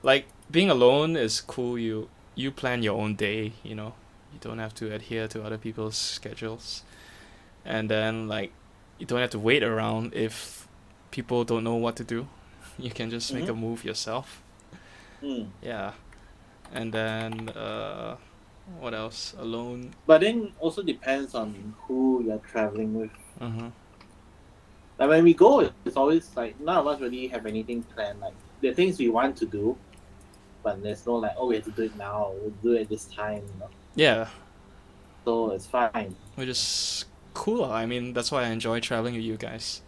Like, being alone is cool. You plan your own day, you know. You don't have to adhere to other people's schedules. And then, like, you don't have to wait around if people don't know what to do. You can just make a move yourself. Mm. Yeah. And then, what else? Alone. But then also depends on who you're traveling with. Uh-huh. Like when we go, it's always like none of us really have anything planned. Like the things we want to do, but there's no like, oh, we have to do it now. We'll do it this time. You know? Yeah. So it's fine. Which is cool. I mean, that's why I enjoy traveling with you guys.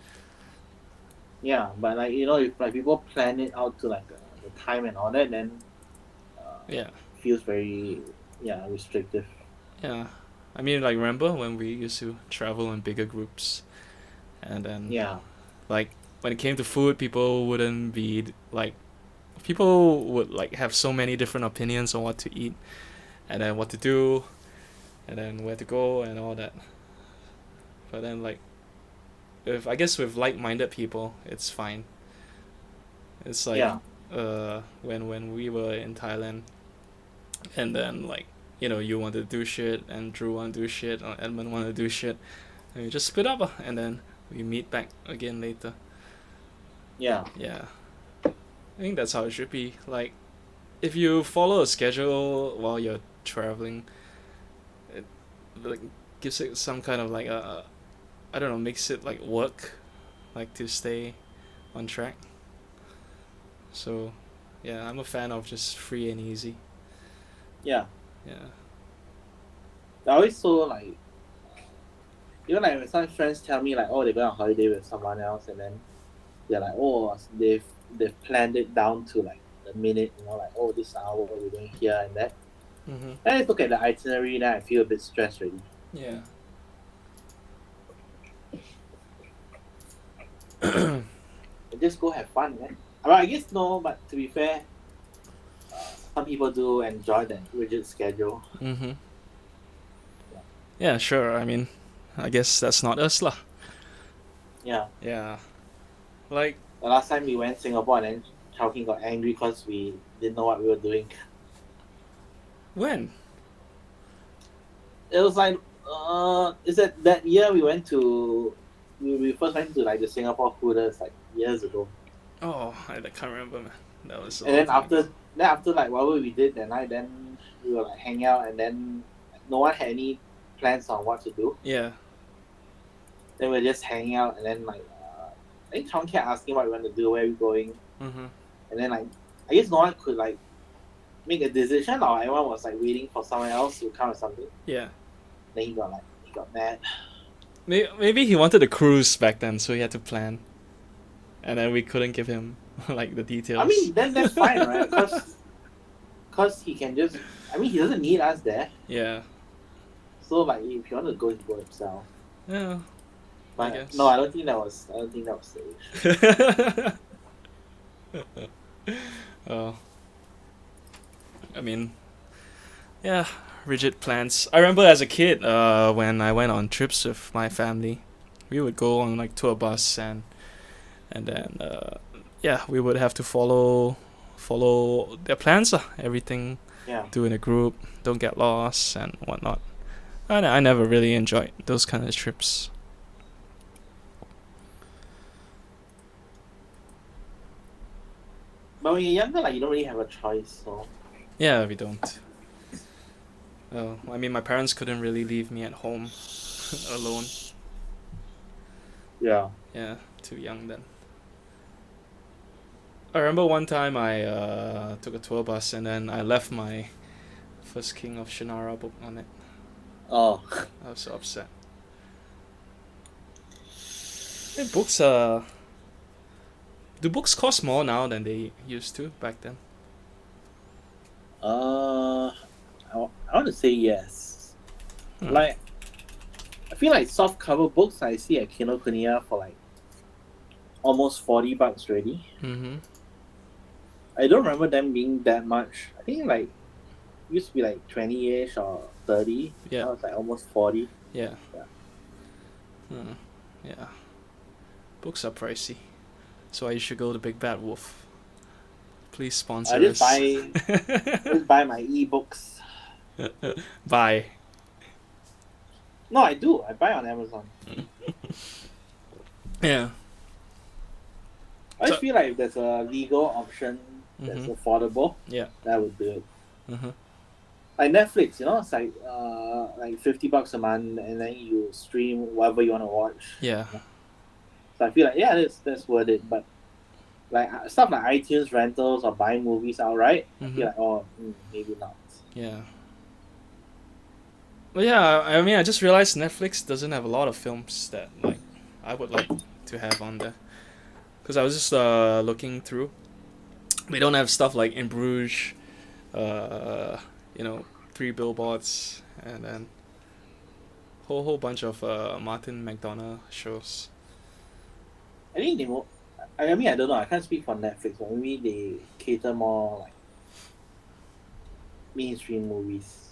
Yeah, but like if like people plan it out to like the time and all that, then Yeah. feels very restrictive. Yeah. I mean, like, remember when we used to travel in bigger groups? And then, Yeah. like, when it came to food, people wouldn't be, like, people would, like, have so many different opinions on what to eat, and then what to do, and then where to go, and all that. But then, like, I guess with like-minded people, it's fine. It's like, when we were in Thailand, and then, like, you want to do shit, and Drew want to do shit, or Edmund want to do shit, and we just split up, and then we meet back again later. Yeah. Yeah. I think that's how it should be. Like, if you follow a schedule while you're traveling, it like gives it some kind of like I don't know, makes it like work, like to stay on track. So, yeah, I'm a fan of just free and easy. Yeah. Yeah. I always so like like when some friends tell me like, oh, they go on holiday with someone else, and then they're like, oh, they've planned it down to like the minute, like, oh, this hour we're going here and that. Mm-hmm. And I look at the itinerary, then I feel a bit stressed already. Yeah. Just go have fun, man. I guess no, but to be fair, some people do enjoy that rigid schedule. Mm-hmm. Yeah, sure. I mean, I guess that's not us lah. Yeah. Yeah. Like, The last time we went to Singapore and then Chowking got angry because we didn't know what we were doing. When? It was like, is that year we went to, we first went to like the Singapore Hooters like years ago. Oh, I can't remember, man. That was. And then after like whatever we did that night, then we were like hanging out, and then no one had any plans on what to do. Yeah. Then we were just hanging out, and then like I think Chong kept asking what we want to do, where we going, Mm-hmm. and then like I guess no one could like make a decision, or everyone was like waiting for someone else to come or something. Yeah. Then he got mad. Maybe he wanted a cruise back then, so he had to plan, and then we couldn't give him like the details. I mean, then that's fine, right? Because he can just. I mean, he doesn't need us there. Yeah. So like, if he wanted to go, he go himself. Yeah. But guess. no, I don't think that was safe. Oh. I mean, yeah, rigid plans. I remember as a kid, when I went on trips with my family, we would go on like tour bus and then yeah, we would have to follow their plans. Everything Yeah. do in a group, don't get lost and whatnot. And I never really enjoyed those kind of trips. But when you're younger, like you don't really have a choice. So Yeah, we don't. Oh, I mean, my parents couldn't really leave me at home alone. yeah. Yeah, too young then. I remember one time I took a tour bus and then I left my First King of Shannara book on it. Oh. I was so upset. Hey, books do books cost more now than they used to back then? I want to say yes. Hmm. Like, I feel like soft cover books I see at Kinokuniya for like almost $40 already. Mm-hmm. I don't remember them being that much. I think like used to be like 20-ish or 30. Yeah. Now it's like almost 40. Yeah. Yeah. Yeah. Books are pricey. So I should go to Big Bad Wolf. Please sponsor I just us. buy my ebooks. Buy. No, I do. I buy on Amazon. Yeah. I just feel like if there's a legal option that's affordable, Yeah. that would do it. Mm-hmm. Like Netflix, it's like $50 a month, and then you stream whatever you want to watch. Yeah. So I feel like that's worth it. But like stuff like iTunes rentals or buying movies outright, I feel like maybe not. Yeah. Well, yeah. I mean, I just realized Netflix doesn't have a lot of films that like I would like to have on there. Because I was just looking through. They don't have stuff like In Bruges, Three Billboards, and then whole bunch of Martin McDonagh shows. I think I mean, I don't know. I can't speak for Netflix, but maybe they cater more like mainstream movies.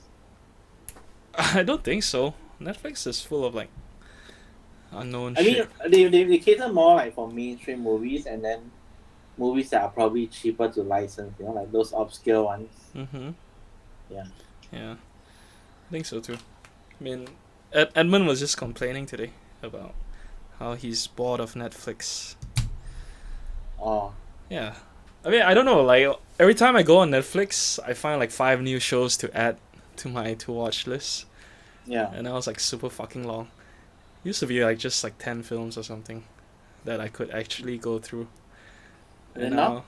I don't think so. Netflix is full of like unknown I shit. mean, they cater more like for mainstream movies, and then movies that are probably cheaper to license. Like those obscure ones. Mm-hmm. Yeah. Yeah. I think so too. I mean, Edmund was just complaining today about how he's bored of Netflix. Oh. Yeah. I mean, I don't know, like, every time I go on Netflix, I find like 5 new shows to add to my to-watch list. Yeah. And that was like super fucking long. Used to be like just like 10 films or something that I could actually go through. And now?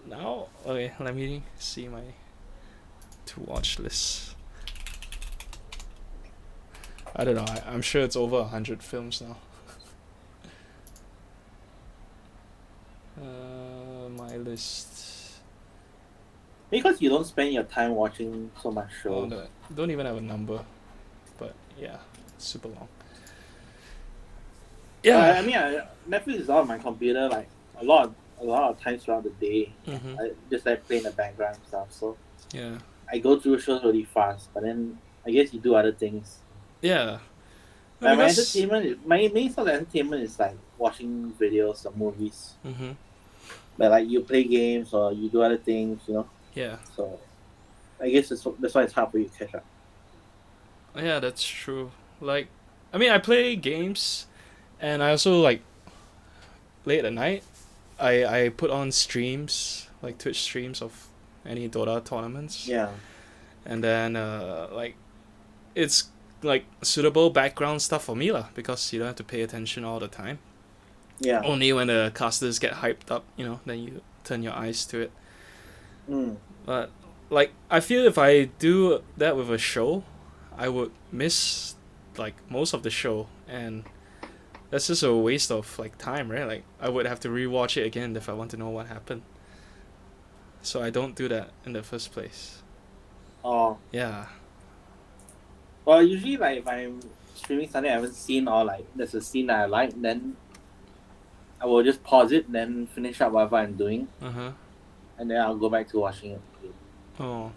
Now, okay, let me see my to-watch list. I don't know, I'm sure it's over 100 films now. My list. Because you don't spend your time watching so much shows. Oh, no, don't even have a number, but yeah, super long. Yeah. I mean, Netflix is on my computer like a lot of times throughout the day. Mm-hmm. I just like playing the background and stuff. So Yeah. I go through shows really fast, but then I guess you do other things. Yeah. Like my main source of entertainment is like watching videos or movies. Mm-hmm. but like you play games or you do other things, you know. Yeah. So I guess that's why it's hard for you to catch up. Yeah, that's true. Like, I mean, I play games, and I also like late at night. I put on streams like Twitch streams of any Dota tournaments, Yeah, and then like it's like suitable background stuff for me lah, because you don't have to pay attention all the time. yeah. Only when the casters get hyped up, then you turn your eyes to it. Mm. But like I feel if I do that with a show, I would miss like most of the show, and that's just a waste of like time, right? Like I would have to rewatch it again if I want to know what happened. So I don't do that in the first place. Oh, Yeah. well, usually like if I'm streaming something I haven't seen or like there's a scene that I like, then I will just pause it, then finish up whatever I'm doing, Uh-huh. and then I'll go back to watching it again. Oh.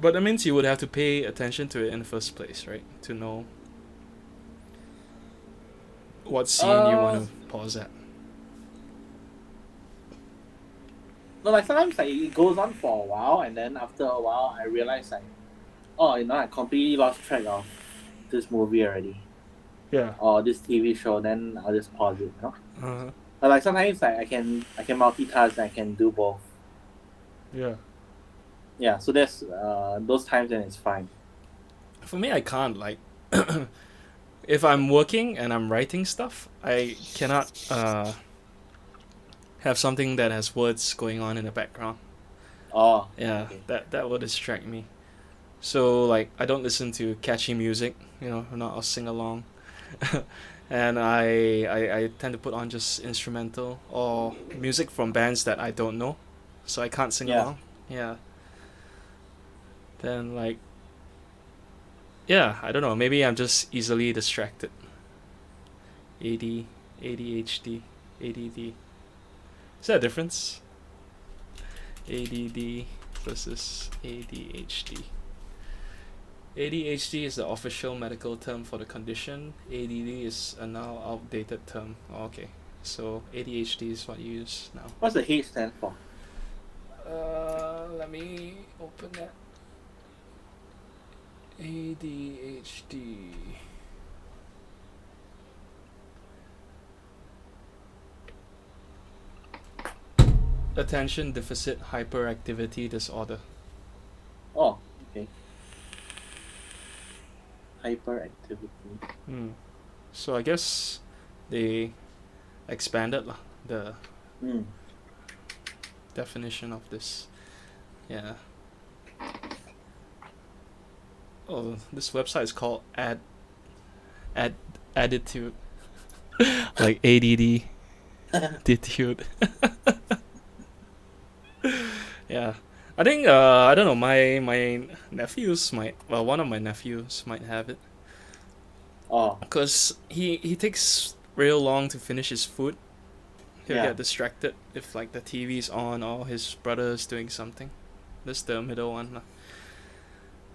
But that means you would have to pay attention to it in the first place, right? To know what scene you want to pause at. No, like sometimes like it goes on for a while, and then after a while I realize like, oh, I completely lost track of this movie already Yeah. or this TV show. Then I'll just pause it, you know. Uh-huh. But like sometimes like I can multitask and I can do both. Yeah. Yeah, so there's those times then it's fine. For me, I can't like if I'm working and I'm writing stuff, I cannot have something that has words going on in the background. Oh, Yeah, okay. that would distract me. So like I don't listen to catchy music, not I'll sing along. And I tend to put on just instrumental or music from bands that I don't know, so I can't sing Yeah. along. Yeah. Then like yeah, I don't know, maybe I'm just easily distracted. AD, ADHD, ADD. Is that a difference? ADD versus ADHD. ADHD is the official medical term for the condition. ADD is a now outdated term. Oh, okay, so ADHD is what you use now. What's the H stand for? Let me open that. ADHD. Attention deficit hyperactivity disorder. Oh, okay. Hyperactivity. So I guess they expanded the definition of this. Yeah. Oh, this website is called Attitude. Like ADD. Attitude. Yeah. I think I don't know, my nephews might, well, one of my nephews might have it. Oh, Cuz he takes real long to finish his food. He'll yeah. get distracted if like the TV's on or his brother's doing something. That's the middle one lah.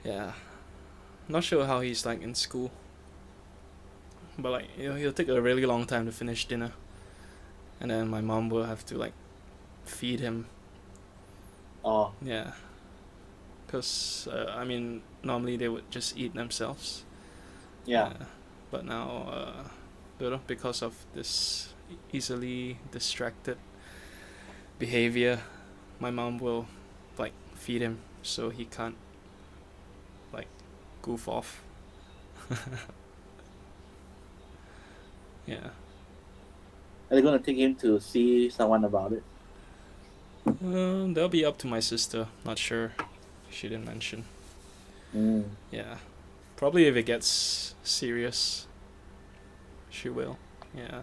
Yeah. Not sure how he's like in school. But like, he'll take a really long time to finish dinner. And then my mom will have to like feed him. Oh, Yeah. Because, I mean, normally they would just eat themselves. yeah. But now, because of this easily distracted behavior, my mom will like feed him so he can't like goof off. Yeah. Are they gonna take him to see someone about it? That'll be up to my sister. Not sure. She didn't mention. Yeah. Probably if it gets serious, she will. Yeah.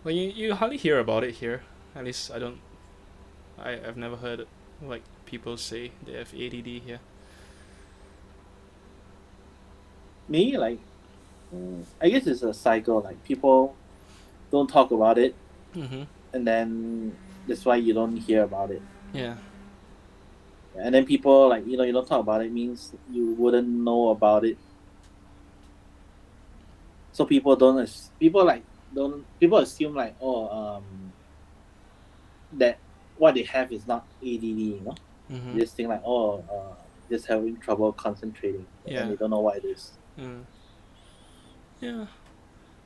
Well, you hardly hear about it here. At least I've never heard like people say they have ADD here. Me, like, I guess it's a cycle. Like people don't talk about it, and then that's why you don't hear about it. Yeah. And then people like you don't talk about it means you wouldn't know about it. So people don't. People like don't people assume like that what they have is not ADD, you know. Mm-hmm. They just think like just having trouble concentrating, and Yeah. they don't know what it is. Yeah.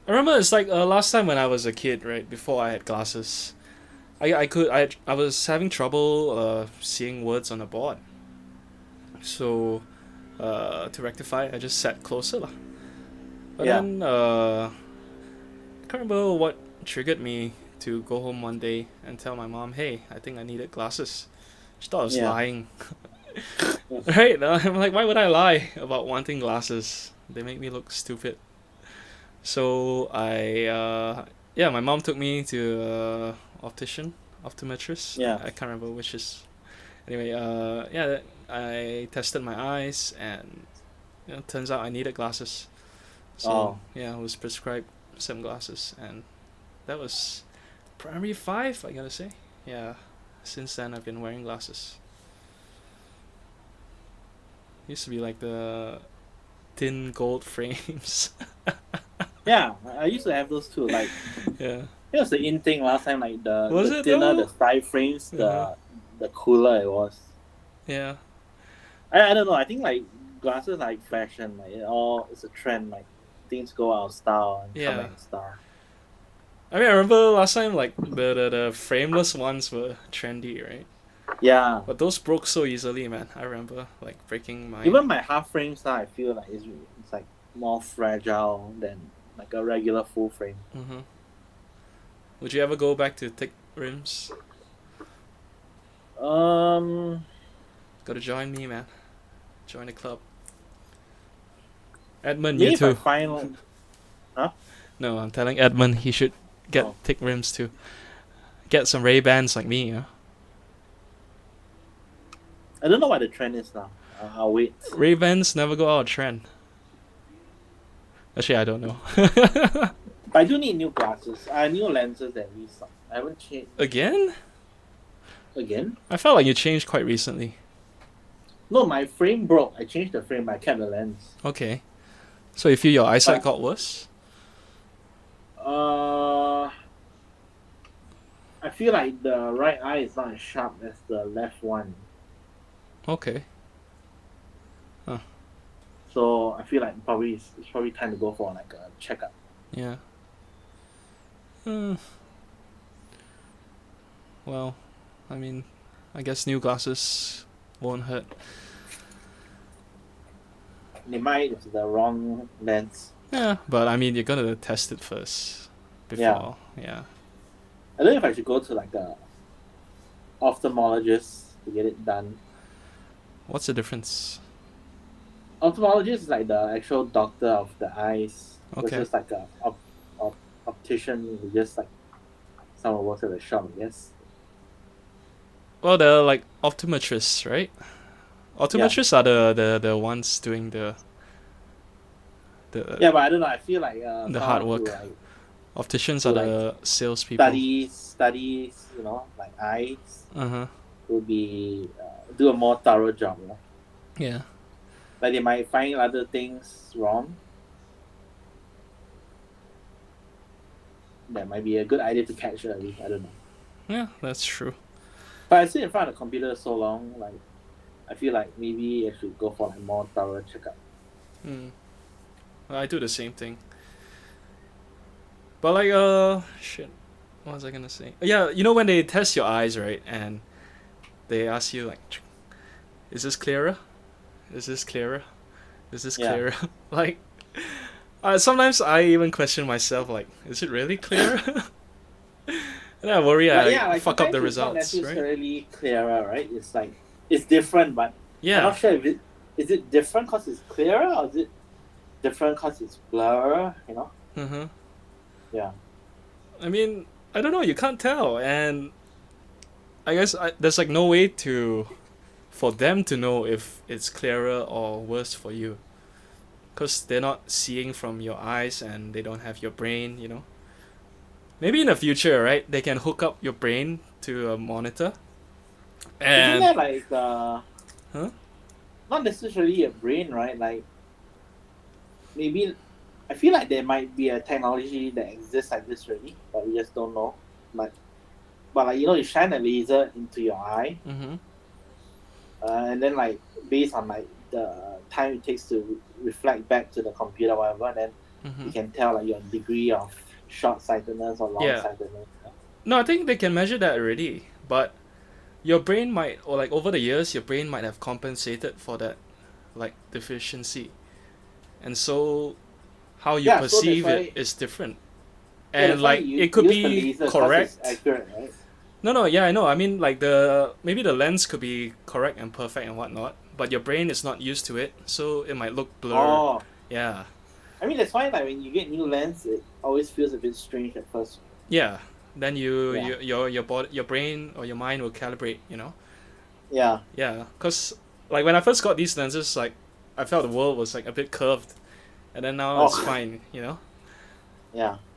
I remember it's like last time when I was a kid, right? Before I had glasses, I was having trouble seeing words on the board. So to rectify, I just sat closer lah. But Yeah, then I can't remember what triggered me to go home one day and tell my mom, "Hey, I think I needed glasses." She thought I was yeah, lying. Right? I'm like, why would I lie about wanting glasses? They make me look stupid. So yeah, my mom took me to optometrist. yeah. I can't remember which is. Anyway, yeah, I tested my eyes, and turns out I needed glasses. So Oh, yeah, I was prescribed some glasses, and that was primary 5, I gotta say. Yeah, since then I've been wearing glasses. Used to be like the thin gold frames. yeah. I used to have those too. Like Yeah. it was the in thing last time. Like Was the it thinner though? the side frames, Uh-huh. the cooler it was. Yeah. I don't know. I think like glasses like fashion. Like it's a trend. Like things go out of style and come Yeah. back in style. I mean, I remember last time like the frameless ones were trendy, right? Yeah. But those broke so easily, man. I remember like breaking mine. Even my half frames now, I feel like it's like more fragile than like a regular full frame. Mm-hmm. Would you ever go back to thick rims? Um, Gotta join me, man. Join the club. Edmund, you maybe if I too. find like, huh? No, I'm telling Edmund he should get Oh, thick rims too. Get some Ray Bans like me, yeah. I don't know what the trend is now. I'll wait. Ray Bans never go out of trend. Actually, I don't know. But I do need new glasses. New lenses at least. I haven't changed Again? again. I felt like you changed quite recently. No, my frame broke. I changed the frame, but I kept the lens. Okay. So you feel your eyesight But got worse? I feel like the right eye is not as sharp as the left one. Okay. So I feel like it's probably time to go for like a checkup. Yeah. Well, I mean, I guess new glasses won't hurt. They might if it's the wrong lens. Yeah, but I mean, you're gonna test it first before. Yeah. I don't know if I should go to like a ophthalmologist to get it done. What's the difference? Ophthalmologist is like the actual doctor of the eyes. Okay. Versus like a optician who just like someone works at the shop, I guess. Well, they're like optometrists, right? Optometrists are the ones doing the Yeah, but I don't know. I feel like the hard someone work. who, like, Opticians who, are like, the salespeople. studies, you know, like eyes, Uh-huh. would be do a more thorough job, you know. Yeah. Like they might find other things wrong. That might be a good idea to catch early. I don't know. Yeah, that's true. But I sit in front of the computer so long, like I feel like maybe I should go for like more thorough checkup. Well, I do the same thing. But like shit. What was I gonna say? Yeah, you know when they test your eyes, right? And they ask you like, is this clearer? Is this clearer? Is this Yeah. clearer? Like sometimes I even question myself like, is it really clearer? And I worry But I yeah, like fuck up the sometimes it's not results, right? necessarily clearer, right? It's like it's different, but I'm Yeah. not sure if is it different because it's clearer or is it different because it's blurrer, you know? Uh-huh. Yeah. I mean, I don't know, you can't tell, and I guess there's like no way for them to know if it's clearer or worse for you, because they're not seeing from your eyes and they don't have your brain, you know. Maybe in the future, right? They can hook up your brain to a monitor, Isn't and that like Huh? not necessarily a brain, right? Like maybe I feel like there might be a technology that exists like this already, but we just don't know. But like you shine a laser into your eye, Mm-hmm. and then like based on like the time it takes to reflect back to the computer, or whatever, then Mm-hmm. you can tell like your degree of short sightedness or long Yeah. sightedness. No, I think they can measure that already, but your brain might, or like over the years, your brain might have compensated for that, like deficiency, and so how you Yeah, so that's perceive it why. is different, Yeah, and that's why like you it could use the be laser because it's correct. accurate, right? No, no, yeah, I know. I mean, like the maybe the lens could be correct and perfect and whatnot, but your brain is not used to it, so it might look blur. Oh, Yeah, I mean that's why like when you get new lens, it always feels a bit strange at first. yeah. Then Yeah, your body, your brain or your mind will calibrate. yeah, Yeah, cause like when I first got these lenses, like I felt the world was like a bit curved, and then now it's oh, fine. yeah.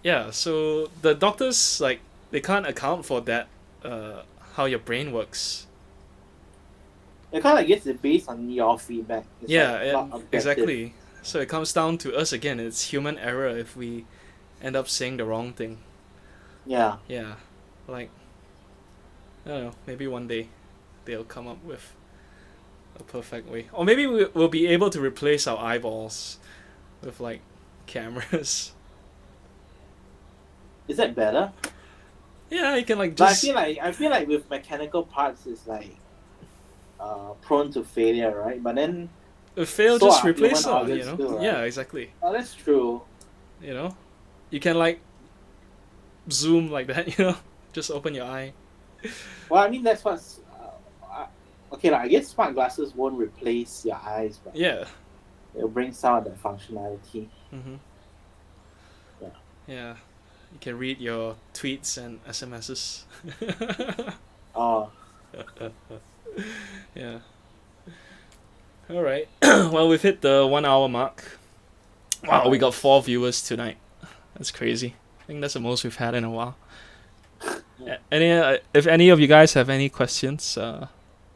Yeah, so the doctors like they can't account for that, uh, how your brain works. It kind of gets it based on your feedback. It's Yeah, like not objective. exactly. So it comes down to us again. It's human error if we end up saying the wrong thing. Yeah, Yeah, like I don't know. Maybe one day they'll come up with a perfect way, or maybe we'll be able to replace our eyeballs with like cameras. is that better? Yeah, you can like But just I feel like with mechanical parts, it's like prone to failure, right? But then fail, so just are replace human lah. organs too, Yeah, right? exactly. Oh, that's true. You know, you can like zoom like that. Just open your eye. Well, I mean that's what's okay. Like, I guess smart glasses won't replace your eyes, but Yeah. it'll bring some of that functionality. Mhm. Yeah. Yeah. You can read your tweets and SMSs. Oh, Yeah. All right. Well, we've hit the 1 hour mark. Wow, we got 4 viewers tonight. That's crazy. I think that's the most we've had in a while. If any of you guys have any questions,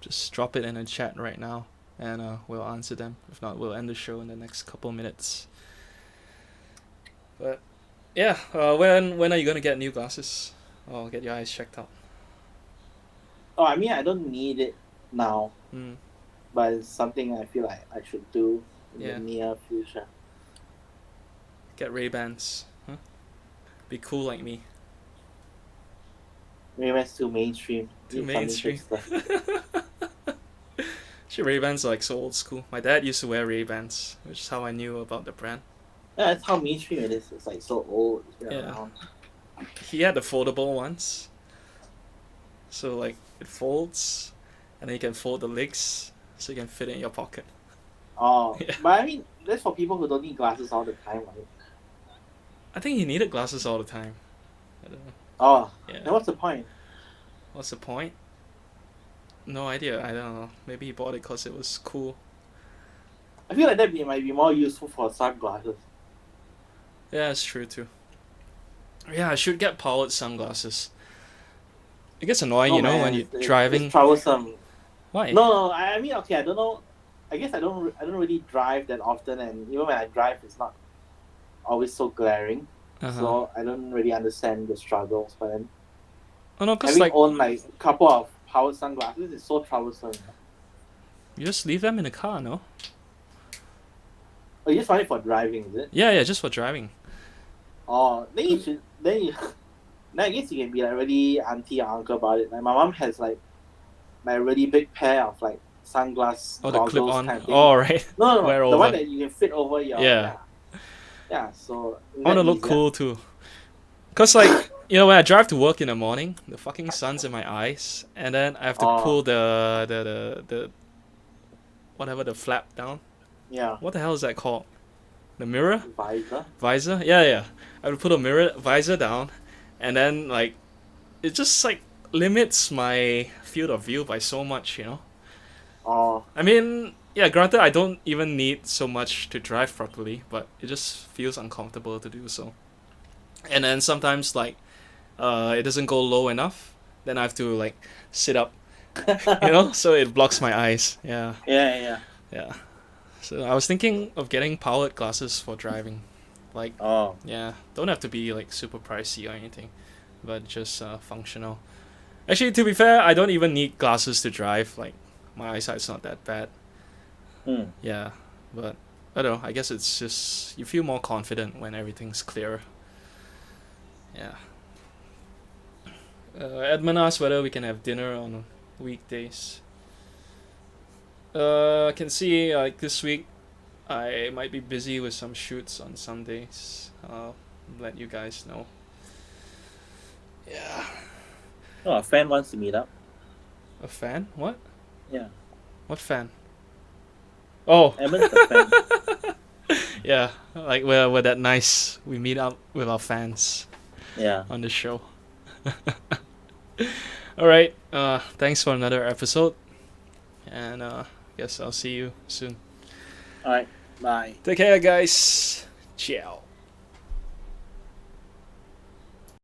just drop it in the chat right now, and we'll answer them. If not, we'll end the show in the next couple minutes. But yeah, when are you gonna get new glasses? Or get your eyes checked out? oh, I mean I don't need it now, Mm, but it's something I feel like I should do in yeah. the near future. Get Ray-Bans. Huh? Be cool like me. Maybe it's too mainstream. Too Need something mainstream. hipster. Actually, Ray-Bans are like so old school. My dad used to wear Ray-Bans, which is how I knew about the brand. Yeah, that's how mainstream it is. It's like so old. It's been Yeah. around. He had the foldable ones. So like it folds, and then you can fold the legs, so you can fit it in your pocket. Oh, Yeah. but I mean that's for people who don't need glasses all the time, right? I think he needed glasses all the time. I don't know. Oh, Yeah. then what's the point? What's the point? No idea. I don't know. Maybe he bought it because it was cool. I feel like might be more useful for sunglasses. Yeah, it's true too. Yeah, I should get powered sunglasses. It gets annoying, No, man, when you're it's driving. troublesome. Why? No, I mean, okay, I don't know. I guess I don't really drive that often, and even when I drive, it's not always so glaring. Uh-huh. So I don't really understand the struggles. But then Oh no, cause having like owned like a couple of powered sunglasses is so troublesome. you just leave them in the car, no? Oh, you just want it for driving, is it? Yeah, just for driving. Oh, then you should then you. Then I guess you can be like really auntie or uncle about it. Like my mom has like a really big pair of like sunglass Oh, the goggles clip on. kind of thing. Oh, right. No, Wear the over. one that you can fit over your Yeah. yeah. So I want to look cool too. Cause like when I drive to work in the morning, the fucking sun's in my eyes, and then I have to pull the whatever the flap down. Yeah. What the hell is that called? The mirror? Visor. Yeah. I have to put the mirror visor down, and then like it just like limits my field of view by so much. Oh. I mean, yeah, granted I don't even need so much to drive properly, but it just feels uncomfortable to do so. And then sometimes like it doesn't go low enough, then I have to like sit up, so it blocks my eyes. Yeah. Yeah. So I was thinking of getting powered glasses for driving. Like, Oh. yeah, don't have to be like super pricey or anything, but just functional. Actually, to be fair, I don't even need glasses to drive. Like, my eyesight's not that bad. Hmm. Yeah, but I don't know. I guess it's just you feel more confident when everything's clear. Yeah. Edmund asked whether we can have dinner on weekdays. I can see like this week I might be busy with some shoots on Sundays. I'll let you guys know. Yeah. Oh, a fan wants to meet up. A fan? What? Yeah. What fan? Oh. Emin's a fan. Yeah, like we're that nice. We meet up with our fans Yeah. on the show. All right. Thanks for another episode, and guess I'll see you soon. All right. Bye. Take care, guys. Ciao.